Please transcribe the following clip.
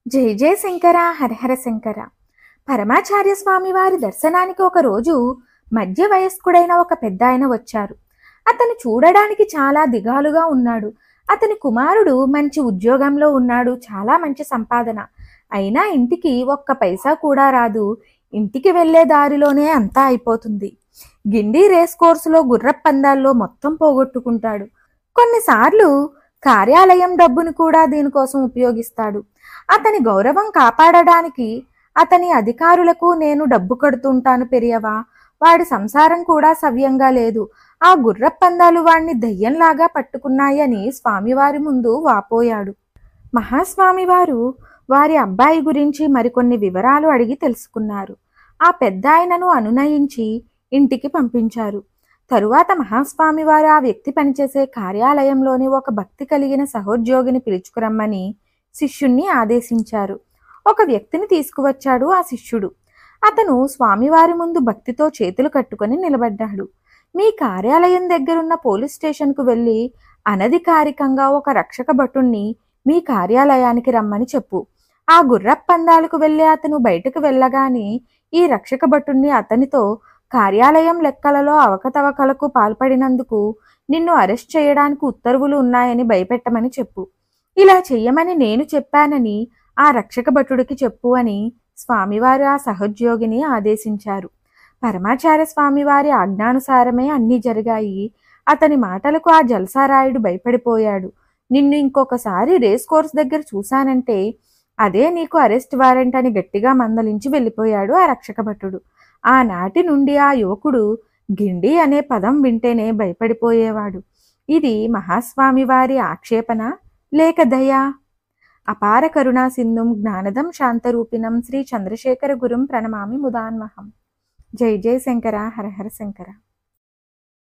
జై జయ శంకర హరహర శంకర. పరమాచార్య స్వామి వారి దర్శనానికి ఒకరోజు మధ్య వయస్కుడైన ఒక పెద్దాయన వచ్చారు. అతను చూడడానికి చాలా దిగాలుగా ఉన్నాడు. అతని కుమారుడు మంచి ఉద్యోగంలో ఉన్నాడు, చాలా మంచి సంపాదన. అయినా ఇంటికి ఒక్క పైసా కూడా రాదు. ఇంటికి వెళ్లే దారిలోనే అంతా అయిపోతుంది. గిండి రేస్ కోర్సులో గుర్రపు పందాల్లో మొత్తం పోగొట్టుకుంటాడు. కొన్నిసార్లు కార్యాలయం డబ్బును కూడా దీనికోసం ఉపయోగిస్తాడు. అతని గౌరవం కాపాడడానికి అతని అధికారులకు నేను డబ్బు కడుతుంటాను పెరియవా. వాడి సంసారం కూడా సవ్యంగా లేదు. ఆ గుర్రపు పందాలు వాణ్ణి దయ్యంలాగా పట్టుకున్నాయని స్వామివారి ముందు వాపోయాడు. మహాస్వామివారు వారి అబ్బాయి గురించి మరికొన్ని వివరాలు అడిగి తెలుసుకున్నారు. ఆ పెద్దాయనను అనునయించి ఇంటికి పంపించారు. తరువాత మహాస్వామివారు ఆ వ్యక్తి పనిచేసే కార్యాలయంలోని ఒక భక్తి కలిగిన సహోద్యోగిని పిలుచుకురమ్మని శిష్యుణ్ణి ఆదేశించారు. ఒక వ్యక్తిని తీసుకువచ్చాడు ఆ శిష్యుడు. అతను స్వామివారి ముందు భక్తితో చేతులు కట్టుకొని నిలబడ్డాడు. మీ కార్యాలయం దగ్గరున్న పోలీస్ స్టేషన్కు వెళ్ళి అనధికారికంగా ఒక రక్షక భటుణ్ణి మీ కార్యాలయానికి రమ్మని చెప్పు. ఆ గుర్రపు పందాలకు వెళ్ళే అతను బయటకు వెళ్ళగానే ఈ రక్షక భటుణ్ణి అతనితో కార్యాలయం లెక్కలలో అవకతవకలకు పాల్పడినందుకు నిన్ను అరెస్ట్ చేయడానికి ఉత్తర్వులు ఉన్నాయని భయపెట్టమని చెప్పు. ఇలా చెయ్యమని నేను చెప్పానని ఆ రక్షక భటుడికి చెప్పు అని స్వామివారు ఆ సహోద్యోగిని ఆదేశించారు. పరమాచార్య స్వామివారి ఆజ్ఞానుసారమే అన్నీ జరిగాయి. అతని మాటలకు ఆ జల్సారాయుడు భయపడిపోయాడు. నిన్ను ఇంకొకసారి రేస్ కోర్స్ దగ్గర చూశానంటే అదే నీకు అరెస్ట్ వారెంట్ అని గట్టిగా మందలించి వెళ్ళిపోయాడు ఆ రక్షక భటుడు. ఆనాటి నుండి ఆ యువకుడు గిండి అనే పదం వింటేనే భయపడిపోయేవాడు. ఇది మహాస్వామివారి ఆక్షేపణ లేక దయా? అపార కరుణా సింధుం జ్ఞానదం శాంతరూపిణం శ్రీ చంద్రశేఖర గురుం ప్రణమామి ముదాన్వహం. జై జయ శంకర హరహర శంకర.